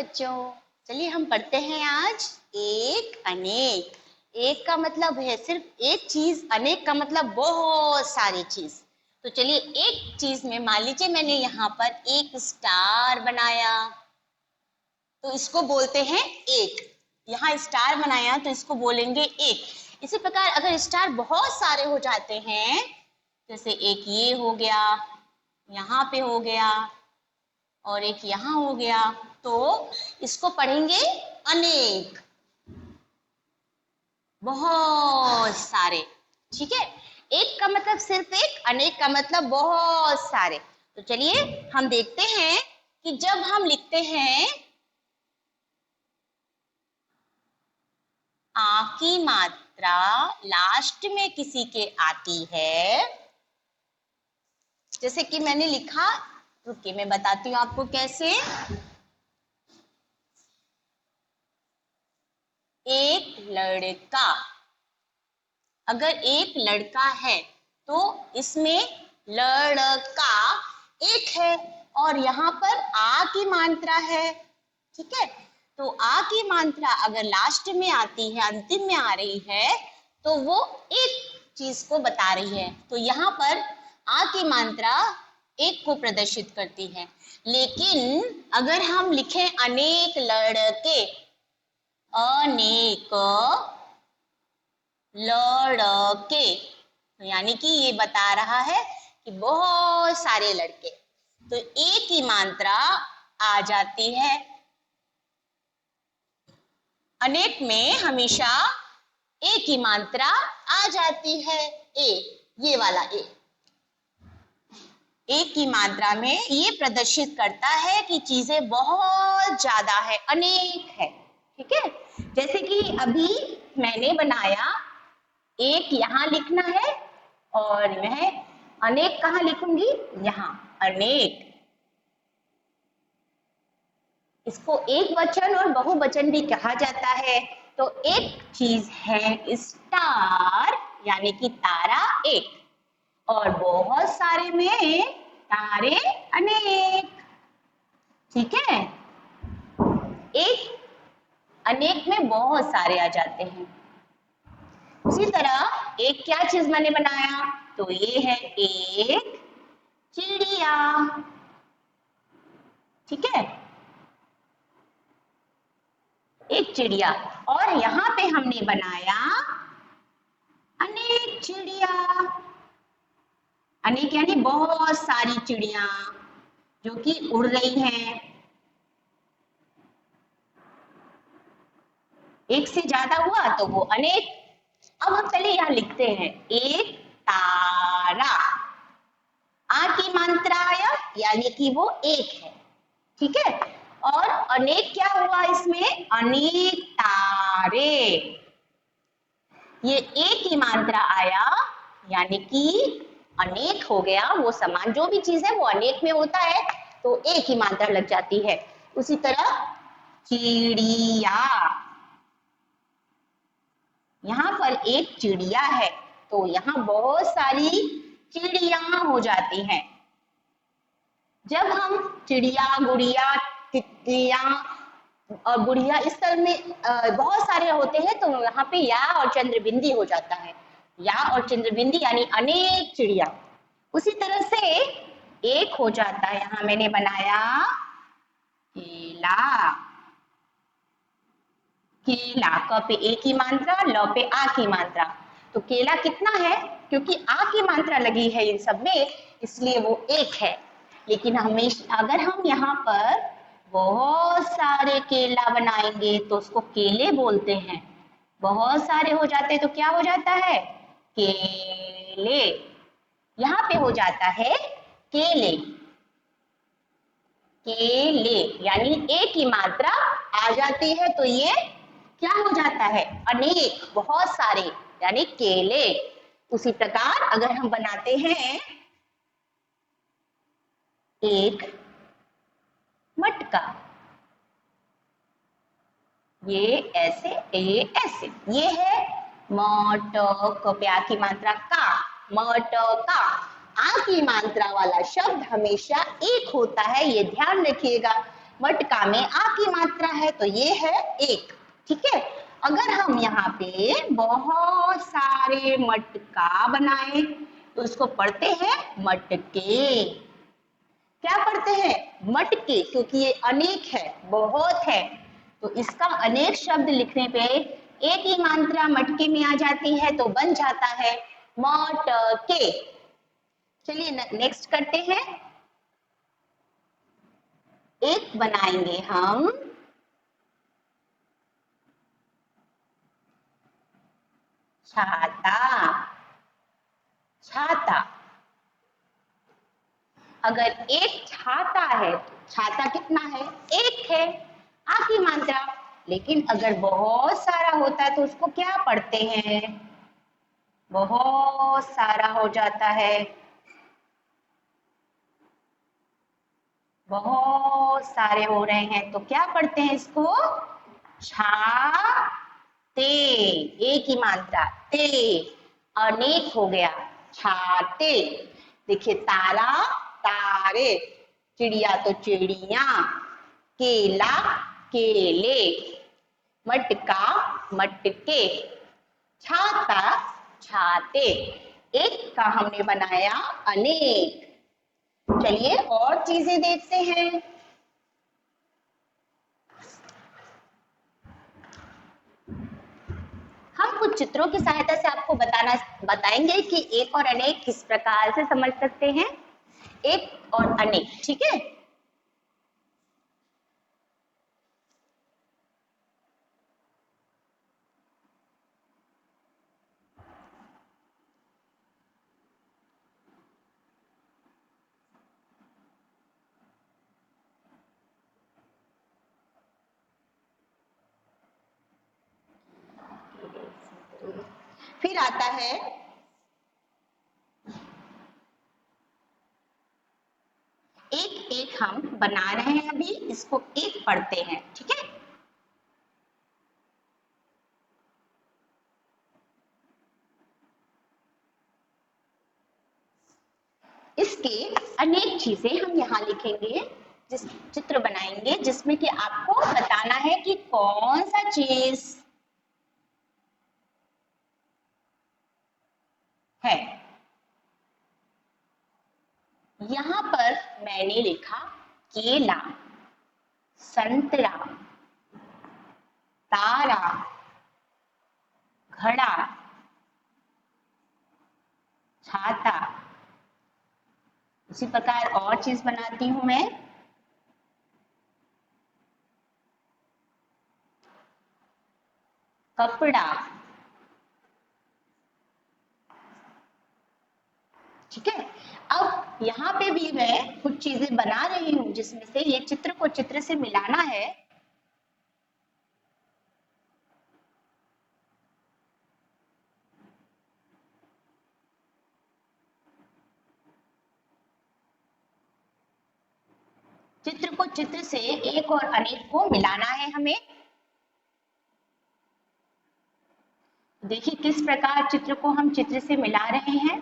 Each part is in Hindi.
बच्चों, चलिए हम पढ़ते हैं आज एक अनेक। एक का मतलब है सिर्फ एक चीज, अनेक का मतलब बहुत सारी चीज। तो चलिए एक चीज में मान लीजिए मैंने यहाँ पर एक स्टार बनाया, तो इसको बोलते हैं एक। यहाँ स्टार बनाया तो इसको बोलेंगे एक। इसी प्रकार अगर स्टार बहुत सारे हो जाते हैं, जैसे एक ये हो गया, यहाँ पे हो गया और एक यहाँ हो गया, तो इसको पढ़ेंगे अनेक, बहुत सारे। ठीक है, एक का मतलब सिर्फ एक, अनेक का मतलब बहुत सारे। तो चलिए हम देखते हैं कि जब हम लिखते हैं आ की मात्रा लास्ट में किसी के आती है, जैसे कि मैंने लिखा, रुकिए मैं बताती हूँ आपको कैसे। एक लड़का, अगर एक लड़का है तो इसमें लड़का एक है और यहाँ पर आ की मात्रा है। ठीक है, तो आ की मात्रा अगर लास्ट में आती है, अंतिम में आ रही है, तो वो एक चीज को बता रही है। तो यहाँ पर आ की मात्रा एक को प्रदर्शित करती है। लेकिन अगर हम लिखें अनेक लड़के, अनेक लड़के, तो यानी कि ये बता रहा है कि बहुत सारे लड़के, तो एक ही मात्रा आ जाती है। अनेक में हमेशा एक ही मात्रा आ जाती है, ए, ये वाला ए। एक की मात्रा में ये प्रदर्शित करता है कि चीजें बहुत ज्यादा है, अनेक है। ठीक है, जैसे कि अभी मैंने बनाया, एक यहाँ लिखना है और मैं अनेक कहाँ लिखूंगी, यहाँ अनेक। इसको एक वचन और बहुवचन भी कहा जाता है। तो एक चीज है स्टार, यानी कि तारा एक, और बहुत सारे में तारे अनेक। ठीक है, एक अनेक में बहुत सारे आ जाते हैं। उसी तरह एक क्या चीज मैंने बनाया, तो ये है एक चिड़िया। ठीक है, एक चिड़िया, और यहाँ पे हमने बनाया अनेक चिड़िया। अनेक यानी बहुत सारी चिड़िया जो कि उड़ रही हैं। एक से ज्यादा हुआ तो वो अनेक। अब हम पहले यहाँ लिखते हैं एक तारा, आ की मात्रा आया यानी कि वो एक है। ठीक है, और अनेक क्या हुआ इसमें, अनेक तारे, ये एक ही मात्रा आया यानी कि अनेक हो गया। वो समान जो भी चीज है वो अनेक में होता है तो एक ही मात्रा लग जाती है। उसी तरह चिड़िया, यहाँ पर एक चिड़िया है तो यहाँ बहुत सारी चिड़िया हो जाती हैं। जब हम चिड़िया, गुड़िया, तितलियां और बुढ़िया इस तरह में बहुत सारे होते हैं, तो यहाँ पे या और चंद्रबिंदी हो जाता है। या और चंद्रबिंदी यानी अनेक चिड़िया। उसी तरह से एक हो जाता है, यहाँ मैंने बनाया केला। केला, क पे एक की मात्रा, ल पे आ की मात्रा, तो केला कितना है, क्योंकि आ की मात्रा लगी है इन सब में इसलिए वो एक है। लेकिन हमेशा अगर हम यहाँ पर बहुत सारे केला बनाएंगे तो उसको केले बोलते हैं। बहुत सारे हो जाते हैं तो क्या हो जाता है, केले। यहाँ पे हो जाता है केले, केले यानी एक की मात्रा आ जाती है तो ये क्या हो जाता है, अनेक, बहुत सारे, यानी केले। उसी प्रकार अगर हम बनाते हैं एक मटका, ये ऐसे, ये ऐसे, ये है मटक, प्या की मात्रा का, मटका। आ की मात्रा वाला शब्द हमेशा एक होता है, ये ध्यान रखिएगा। मटका में आ की मात्रा है तो ये है एक, ठीक है। अगर हम यहाँ पे बहुत सारे मटका बनाए तो इसको पढ़ते हैं मटके। क्या पढ़ते हैं? मटके, क्योंकि ये अनेक है, बहुत है, तो इसका अनेक शब्द लिखने पे एक ही मात्रा मटके में आ जाती है तो बन जाता है मटके। चलिए नेक्स्ट करते हैं। एक बनाएंगे हम छाता। छाता, अगर एक छाता है तो छाता कितना है? एक है, आ की मात्रा। लेकिन अगर बहुत सारा होता है तो उसको क्या पढ़ते हैं? बहुत सारा हो जाता है, बहुत सारे हो रहे हैं तो क्या पढ़ते हैं इसको? छाते, एक ही मात्रा, ते, अनेक हो गया, छाते। देखिए तारा, तारे, चिड़िया तो चिड़िया, केला, केले, मटका, मटके, छाता, छाते। एक का हमने बनाया अनेक। चलिए और चीजें देखते हैं। हम कुछ चित्रों की सहायता से आपको बताएंगे कि एक और अनेक किस प्रकार से समझ सकते हैं। एक और अनेक, ठीक है। फिर आता है एक, एक हम बना रहे हैं अभी, इसको एक पढ़ते हैं, ठीक है। इसके अनेक चीजें हम यहाँ लिखेंगे, जिस चित्र बनाएंगे जिसमें कि आपको बताना है कि कौन सा चीज है। यहाँ पर मैंने लिखा केला, संतरा, तारा, घड़ा, छाता। इसी प्रकार और चीज बनाती हूं मैं। कपड़ा, ठीक है। अब यहाँ पे भी मैं कुछ चीजें बना रही हूँ जिसमें से ये चित्र को चित्र से मिलाना है। चित्र को चित्र से एक और अनेक को मिलाना है हमें। देखिए किस प्रकार चित्र को हम चित्र से मिला रहे हैं।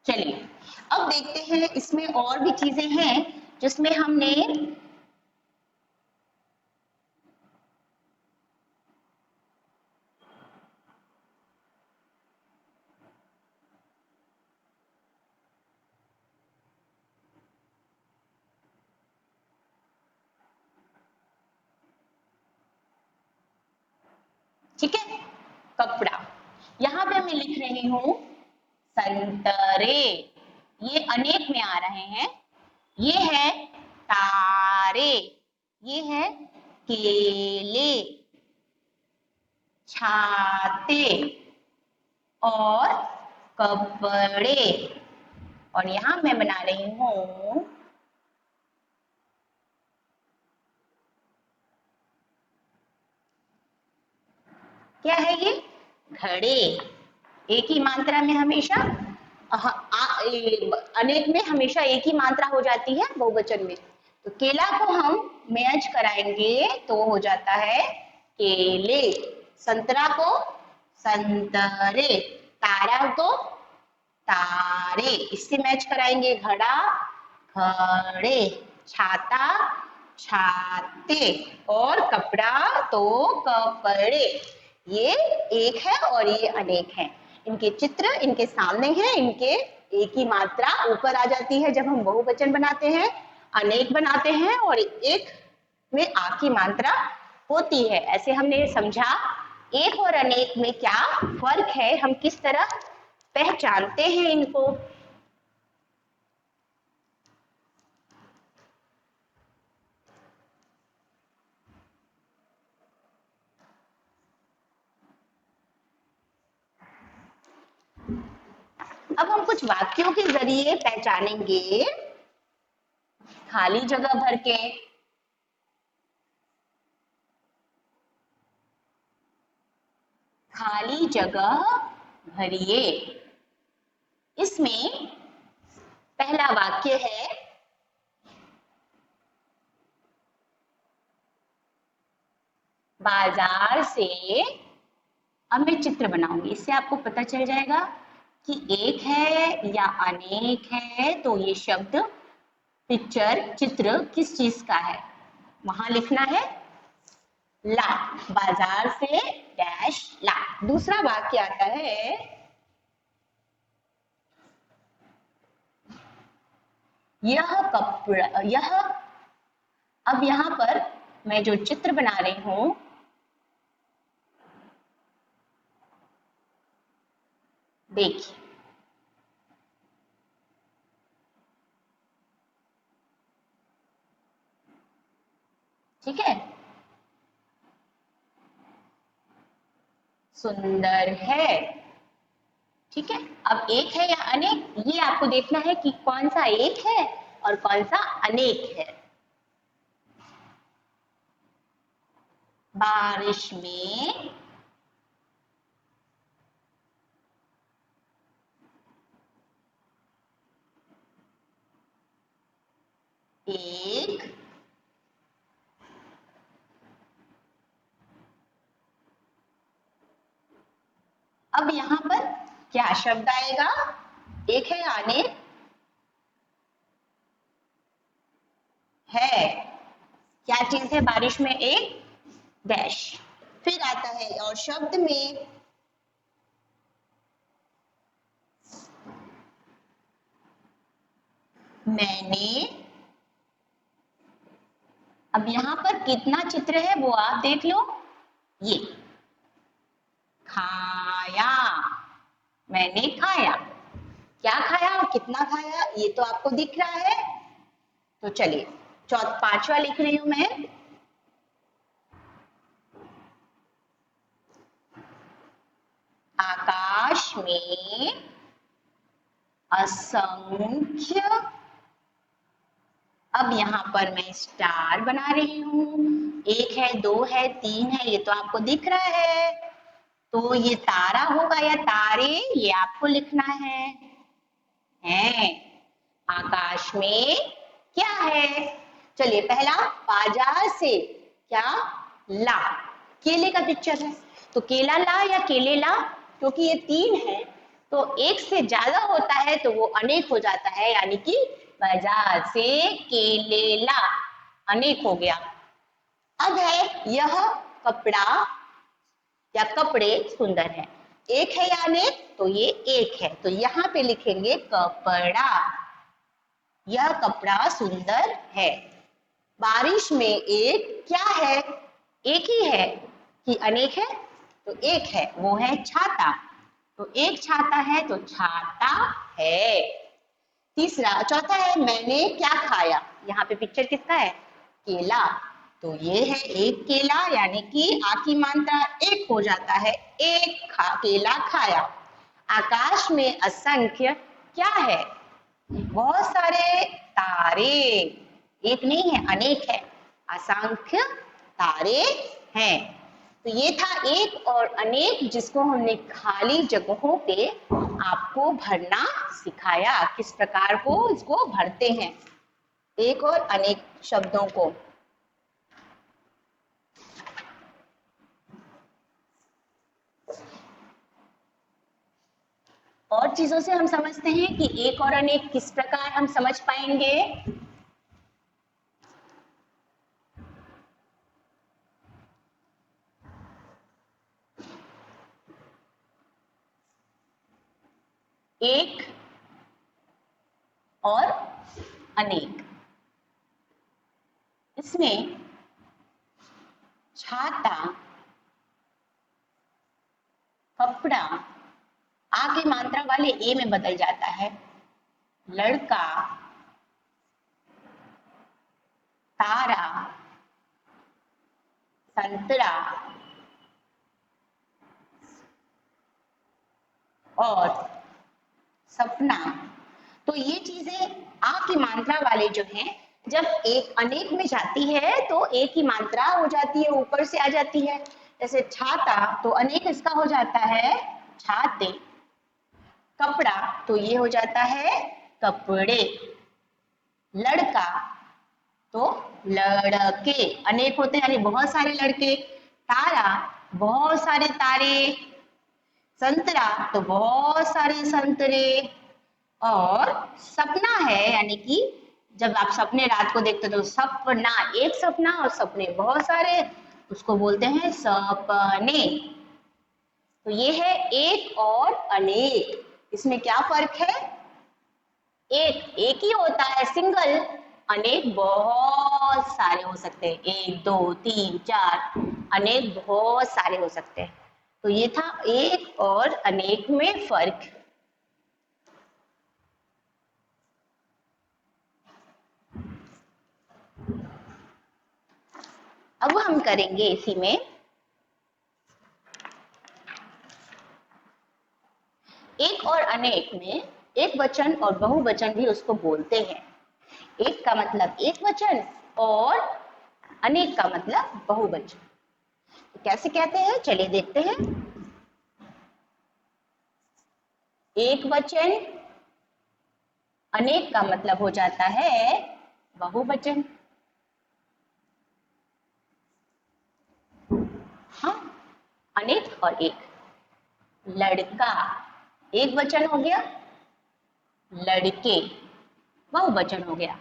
चलिए अब देखते हैं इसमें और भी चीजें हैं जिसमें हमने ठीक है। कपड़ा, यहाँ पे मैं लिख रही हूँ संतरे, ये अनेक में आ रहे हैं। ये है तारे, ये है केले, छाते और कपड़े। और यहाँ मैं बना रही हूँ क्या है ये? घड़े। एक ही मात्रा में हमेशा अनेक में हमेशा एक ही मात्रा हो जाती है बहुवचन में, तो केला को हम मैच कराएंगे तो हो जाता है केले, संतरा को संतरे, तारा को तारे, इससे मैच कराएंगे। घड़ा घड़े, छाता छाते और कपड़ा तो कपड़े। ये एक है और ये अनेक है। इनके चित्र इनके सामने हैं, इनके एक ही मात्रा ऊपर आ जाती है जब हम बहुवचन बनाते हैं, अनेक बनाते हैं और एक में आ की मात्रा होती है। ऐसे हमने समझा एक और अनेक में क्या फर्क है, हम किस तरह पहचानते हैं इनको। अब हम कुछ वाक्यों के जरिए पहचानेंगे, खाली जगह भर के। खाली जगह भरिए। इसमें पहला वाक्य है, बाजार से। अब मैं चित्र बनाऊंगी, इससे आपको पता चल जाएगा कि एक है या अनेक है। तो ये शब्द पिक्चर चित्र किस चीज का है, वहां लिखना है ला। बाजार से डैश ला। दूसरा वाक्य आता है, यह कपड़ा, यह। अब यहां पर मैं जो चित्र बना रही हूं, देखिए, ठीक है, सुंदर है। ठीक है, अब एक है या अनेक, ये आपको देखना है कि कौन सा एक है और कौन सा अनेक है। बारिश में एक अब यहां पर क्या शब्द आएगा, एक है या अनेक है। क्या चीज है बारिश में, एक डैश। फिर आता है और शब्द में मैंने। अब यहां पर कितना चित्र है वो आप देख लो, ये खाया, मैंने खाया। क्या खाया और कितना खाया ये तो आपको दिख रहा है। तो चलिए पांचवा लिख रही हूं मैं, आकाश में असंख्य। अब यहाँ पर मैं स्टार बना रही हूँ, एक है दो है तीन है, ये तो आपको दिख रहा है। तो ये तारा होगा या तारे, ये आपको लिखना है। आकाश में क्या है। चलिए पहला, बाजार से क्या ला, केले का पिक्चर है। तो केला ला या केले ला, क्योंकि ये तीन है तो एक से ज्यादा होता है तो वो अनेक हो जाता है, यानी कि बाजार से केले ला, अनेक हो गया। अब है यह कपड़ा या कपड़े सुंदर है, एक है या अनेक, तो ये एक है। तो यहाँ पे लिखेंगे कपड़ा, यह कपड़ा सुंदर है। बारिश में एक क्या है, एक ही है कि अनेक है, तो एक है, वो है छाता। तो एक छाता है तो छाता है। तीसरा, चौथा है मैंने क्या खाया, यहाँ पे पिक्चर किसका है, केला। तो ये है एक केला, यानी कि आ की मात्रा एक हो जाता है, एक केला खाया। आकाश में असंख्य क्या है, बहुत सारे तारे, एक नहीं है अनेक है, असंख्य तारे हैं। तो ये था एक और अनेक, जिसको हमने खाली जगहों पे आपको भरना सिखाया, किस प्रकार को इसको भरते हैं। एक और अनेक शब्दों को और चीजों से हम समझते हैं कि एक और अनेक किस प्रकार हम समझ पाएंगे। एक और अनेक, इसमें छाता, कपड़ा आ की मात्रा वाले ए में बदल जाता है। लड़का, तारा, संतरा और सपना। तो ये चीजें आ की मात्रा वाले जो हैं, जब एक अनेक में जाती है तो एक की मात्रा हो जाती है, ऊपर से आ जाती है। जैसे छाता तो अनेक इसका हो जाता है छाते। कपड़ा तो ये हो जाता है कपड़े। लड़का तो लड़के, अनेक होते हैं यानी बहुत सारे लड़के। तारा बहुत सारे तारे। संतरा तो बहुत सारे संतरे। और सपना है यानी कि जब आप सपने रात को देखते हो तो सपना, एक सपना और सपने बहुत सारे, उसको बोलते हैं सपने। तो ये है एक और अनेक। इसमें क्या फर्क है? एक ही होता है सिंगल, अनेक बहुत सारे हो सकते हैं, 1 2 3 4, अनेक बहुत सारे हो सकते हैं। तो ये था एक और अनेक में फर्क। अब हम करेंगे इसी में एक और अनेक में एक वचन और बहुवचन भी उसको बोलते हैं। एक का मतलब एक वचन और अनेक का मतलब बहुवचन। तो कैसे कहते हैं चलिए देखते हैं। एक वचन अनेक का मतलब हो जाता है बहुवचन। हाँ, अनेक और एक। लड़का एक वचन हो गया, लड़के बहुवचन हो गया।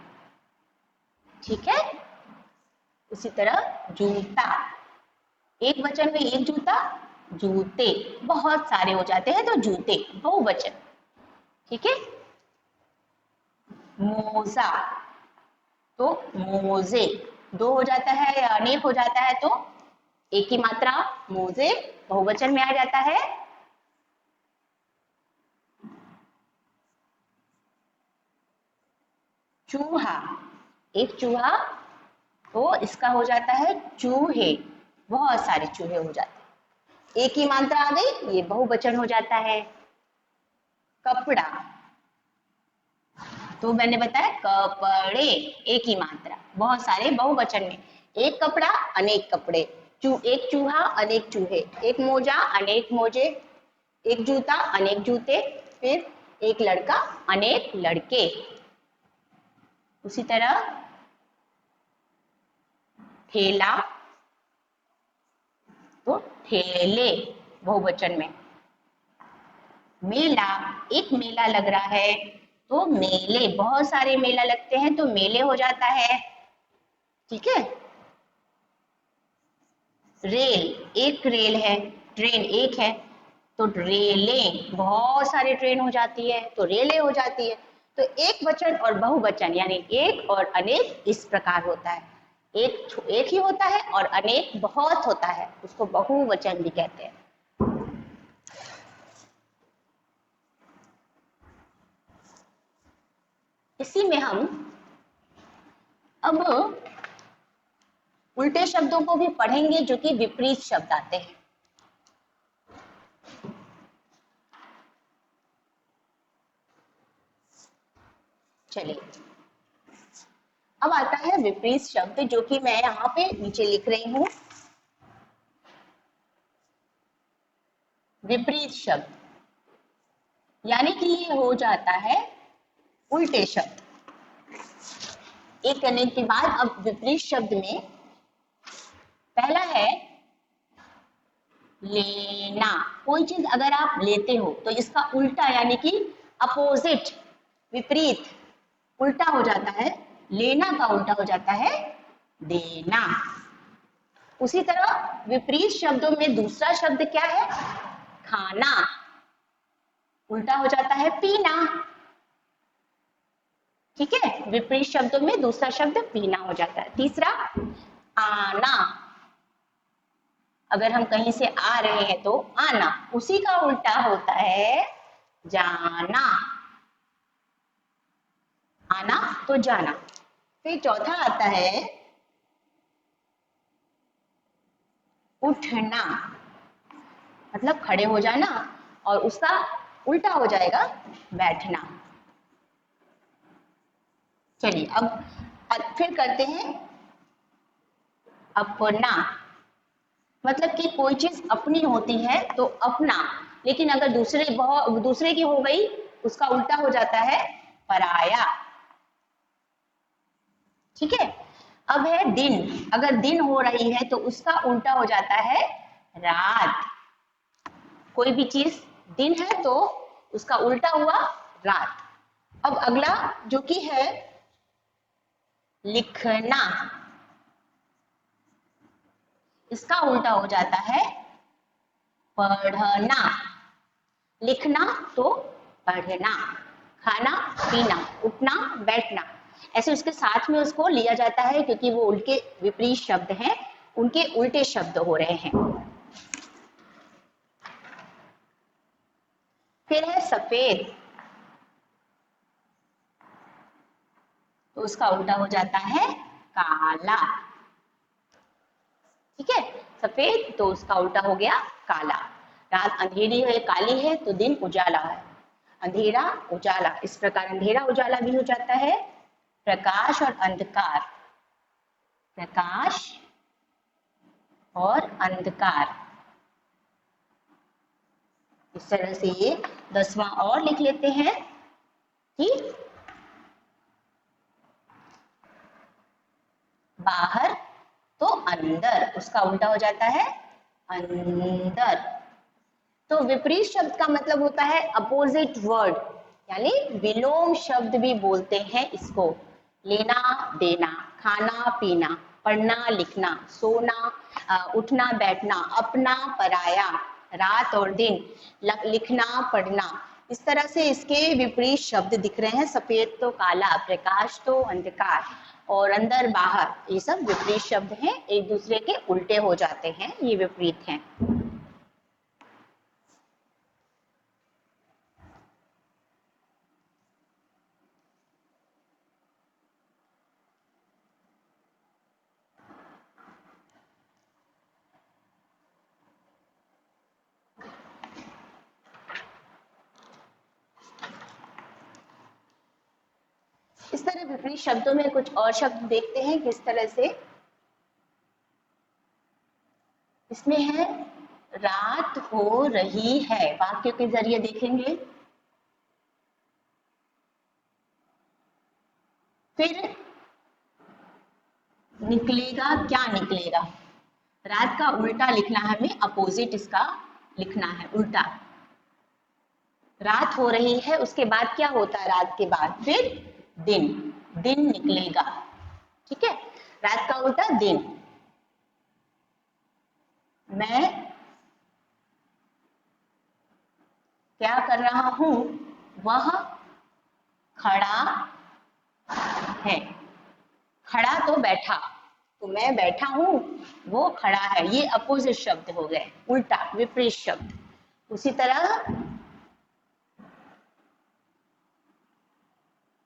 ठीक है। उसी तरह जूता, एक वचन में एक जूता, जूते बहुत सारे हो जाते हैं तो जूते बहुवचन। ठीक है। मोजा तो मोजे, दो हो जाता है या अनेक हो जाता है तो एक ही मात्रा, मोजे बहुवचन में आ जाता है। चूहा, एक चूहा तो इसका हो जाता है चूहे, बहुत सारे चूहे हो जाते हैं। एक ही मात्रा आ गई, ये बहुवचन हो जाता है। कपड़ा तो मैंने बताया कपड़े, एक ही मात्रा, बहुत सारे बहुवचन में। एक कपड़ा अनेक कपड़े, एक चूहा अनेक चूहे, एक मोजा अनेक मोजे, एक जूता अनेक जूते, फिर एक लड़का अनेक लड़के। उसी तरह ठेला तो ठेले बहुवचन में। मेला, एक मेला लग रहा है तो मेले, बहुत सारे मेला लगते हैं तो मेले हो जाता है। ठीक है। रेल, एक रेल है, ट्रेन एक है तो रेलें, बहुत सारी ट्रेन हो जाती है तो रेलें हो जाती है। तो एक वचन और बहुवचन यानी एक और अनेक इस प्रकार होता है। एक ही होता है और अनेक बहुत होता है, उसको बहुवचन भी कहते हैं। इसी में हम अब उल्टे शब्दों को भी पढ़ेंगे जो कि विपरीत शब्द आते हैं। चलिए, अब आता है विपरीत शब्द जो कि मैं यहाँ पे नीचे लिख रही हूँ। विपरीत शब्द यानी कि ये हो जाता है उल्टे शब्द। एक करने के बाद अब विपरीत शब्द में पहला है लेना। कोई चीज अगर आप लेते हो तो इसका उल्टा यानी कि अपोजिट, विपरीत, उल्टा हो जाता है। लेना का उल्टा हो जाता है देना। उसी तरह विपरीत शब्दों में दूसरा शब्द क्या है? खाना। उल्टा हो जाता है पीना। ठीक है, विपरीत शब्दों में दूसरा शब्द पीना हो जाता है। तीसरा आना। अगर हम कहीं से आ रहे हैं तो आना, उसी का उल्टा होता है जाना। आना तो जाना। फिर चौथा आता है उठना, मतलब खड़े हो जाना, और उसका उल्टा हो जाएगा बैठना। चलिए अब फिर करते हैं अपना। मतलब कि कोई चीज अपनी होती है तो अपना, लेकिन अगर दूसरे की हो गई उसका उल्टा हो जाता है पराया। ठीक है। अब है दिन। अगर दिन हो रही है तो उसका उल्टा हो जाता है रात। कोई भी चीज दिन है तो उसका उल्टा हुआ रात। अब अगला जो कि है लिखना, इसका उल्टा हो जाता है पढ़ना। लिखना तो पढ़ना, खाना पीना, उठना बैठना, ऐसे उसके साथ में उसको लिया जाता है क्योंकि वो उनके विपरीत शब्द हैं, उनके उल्टे शब्द हो रहे हैं। फिर है सफेद, तो उसका उल्टा हो जाता है काला। ठीक है, सफेद तो उसका उल्टा हो गया काला। रात अंधेरी है, काली है, तो दिन उजाला है। अंधेरा उजाला, इस प्रकार अंधेरा उजाला भी हो जाता है। प्रकाश और अंधकार, प्रकाश और अंधकार। इस तरह से ये 10वां और लिख लेते हैं कि बाहर तो अंदर, उसका उल्टा हो जाता है अंदर। तो विपरीत शब्द का मतलब होता है अपोजिट वर्ड, यानी विलोम शब्द भी बोलते हैं इसको। लेना देना, खाना पीना, पढ़ना लिखना, सोना उठना बैठना, अपना पराया, रात और दिन, लिखना पढ़ना, इस तरह से इसके विपरीत शब्द दिख रहे हैं। सफेद तो काला, प्रकाश तो अंधकार, और अंदर बाहर, ये सब विपरीत शब्द हैं, एक दूसरे के उल्टे हो जाते हैं, ये विपरीत हैं। इस तरह विपरीत शब्दों में कुछ और शब्द देखते हैं किस तरह से। इसमें है रात हो रही है, वाक्य के जरिए देखेंगे। फिर निकलेगा, क्या निकलेगा? रात का उल्टा लिखना है हमें, अपोजिट इसका लिखना है, उल्टा। रात हो रही है, उसके बाद क्या होता है? रात के बाद फिर दिन, दिन निकलेगा। ठीक है, रात का उल्टा दिन। मैं क्या कर रहा हूं? वह खड़ा है। खड़ा तो बैठा, तो मैं बैठा हूं, वो खड़ा है, ये अपोजिट शब्द हो गए, उल्टा विपरीत शब्द। उसी तरह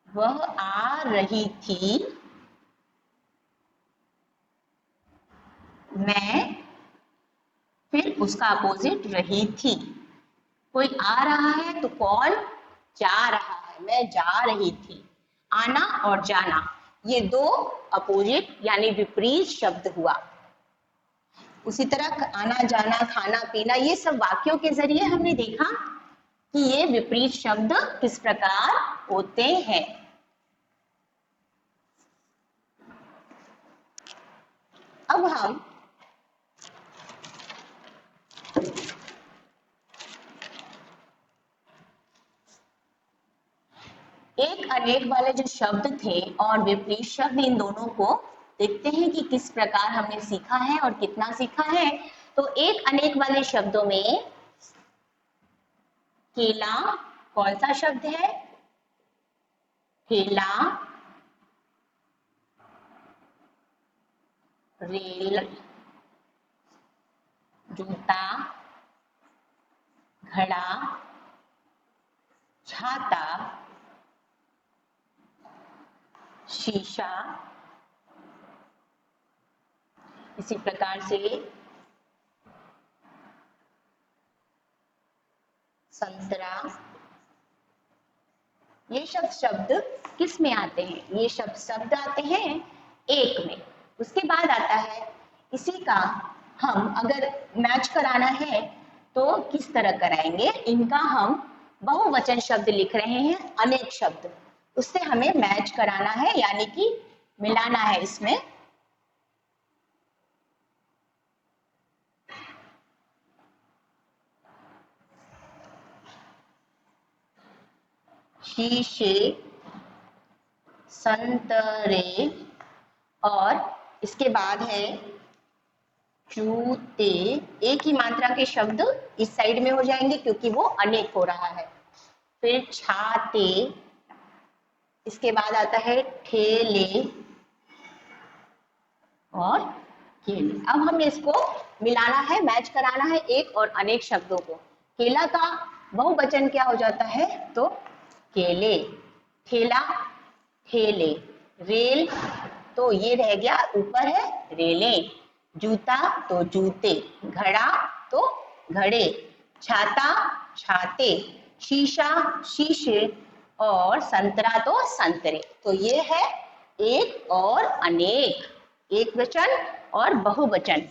वह आ रही थी, मैं, फिर उसका अपोजिट रही थी। कोई आ रहा है तो कौन जा रहा है? मैं जा रही थी। आना और जाना, ये दो अपोजिट यानी विपरीत शब्द हुआ। उसी तरह आना जाना, खाना पीना, ये सब वाक्यों के जरिए हमने देखा कि ये विपरीत शब्द किस प्रकार होते हैं। अब हम एक अनेक वाले जो शब्द थे और विपरीत शब्द, इन दोनों को देखते हैं कि किस प्रकार हमने सीखा है और कितना सीखा है। तो एक अनेक वाले शब्दों में केला कौन सा शब्द है? केला, रेल, जूता, घड़ा, छाता, शीशा, इसी प्रकार से संतरा, ये सब शब्द किस में आते हैं? ये शब्द आते हैं एक में। उसके बाद आता है, इसी का हम अगर मैच कराना है तो किस तरह कराएंगे? इनका हम बहुवचन शब्द लिख रहे हैं, अनेक शब्द, उससे हमें मैच कराना है, यानी कि मिलाना है इसमें। शीशे, संतरे, और इसके बाद है जूते। एक ही मात्रा के शब्द इस साइड में हो जाएंगे क्योंकि वो अनेक हो रहा है। फिर छाते, इसके बाद आता है ठेले और केले। अब हमें इसको मिलाना है, मैच कराना है एक और अनेक शब्दों को। केला का बहुवचन क्या हो जाता है? तो केले। ठेला, ठेले। रेल, तो ये रह गया ऊपर है रेलें। जूता तो जूते। घड़ा तो घड़े। छाता, छाते। शीशा, शीशे। और संतरा तो संतरे। तो ये है एक और अनेक, एक वचन और बहुवचन।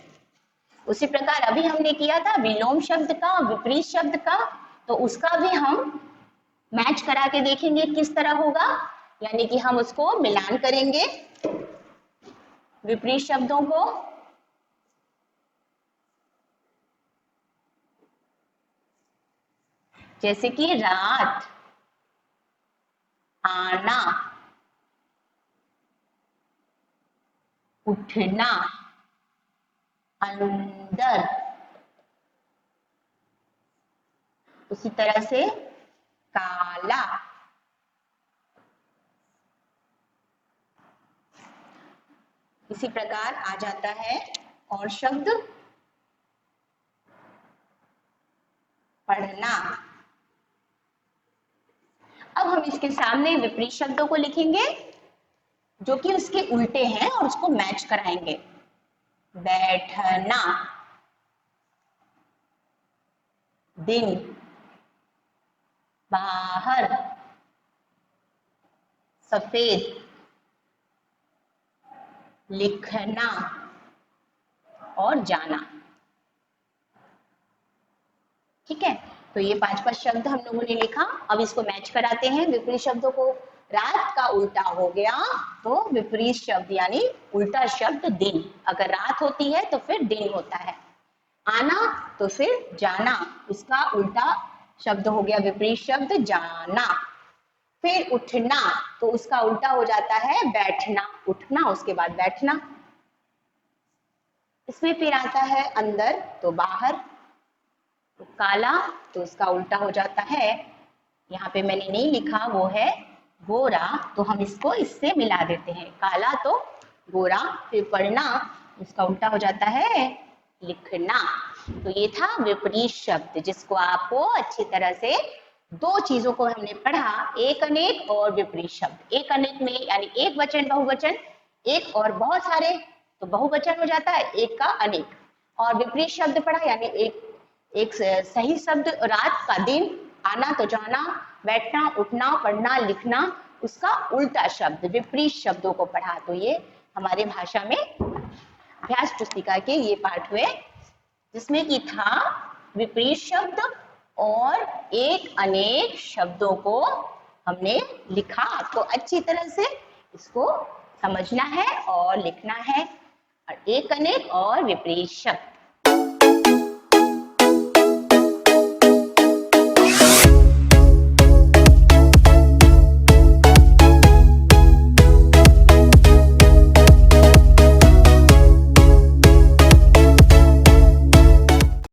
उसी प्रकार अभी हमने किया था विलोम शब्द का, विपरीत शब्द का, तो उसका भी हम मैच करा के देखेंगे किस तरह होगा, यानी कि हम उसको मिलान करेंगे विपरीत शब्दों को। जैसे कि रात, आना, उठना, अंदर। उसी तरह से काला, इसी प्रकार आ जाता है और शब्द पढ़ना। अब हम इसके सामने विपरीत शब्दों को लिखेंगे जो कि उसके उल्टे हैं और उसको मैच कराएंगे। बैठना, दिन, बाहर, सफेद, लिखना और जाना। ठीक है, तो ये 5 शब्द हम लोगों ने लिखा। अब इसको मैच कराते हैं विपरीत शब्दों को। रात का उल्टा हो गया तो विपरीत शब्द यानी उल्टा शब्द दिन। अगर रात होती है तो फिर दिन होता है। आना तो फिर जाना, उसका उल्टा शब्द हो गया विपरीत शब्द जाना। फिर उठना तो उसका उल्टा हो जाता है बैठना, उठना उसके बाद बैठना। इसमें फिर आता है अंदर तो बाहर। तो काला तो उसका उल्टा हो जाता है, यहाँ पे मैंने नहीं लिखा, वो है गोरा, तो हम इसको इससे मिला देते हैं। काला तो गोरा। फिर पढ़ना, उसका उल्टा हो जाता है लिखना। तो ये था विपरीत शब्द, जिसको आपको अच्छी तरह से दो चीजों को हमने पढ़ा, एक अनेक और विपरीत शब्द। एक अनेक में यानी एक वचन बहुवचन, एक और बहुत सारे तो बहुवचन हो जाता है, एक का अनेक। और विपरीत शब्द पढ़ा यानी एक सही शब्द रात का दिन, आना तो जाना, बैठना, उठना, पढ़ना, लिखना, उसका उल्टा शब्द विपरीत शब्दों को पढ़ा। तो ये हमारे भाषा में अभ्यास पुस्तिका के ये पाठ हुए जिसमें कि था विपरीत शब्द और एक अनेक शब्दों को हमने लिखा। आपको अच्छी तरह से इसको समझना है और लिखना है। और एक अनेक और विपरीत शब्द।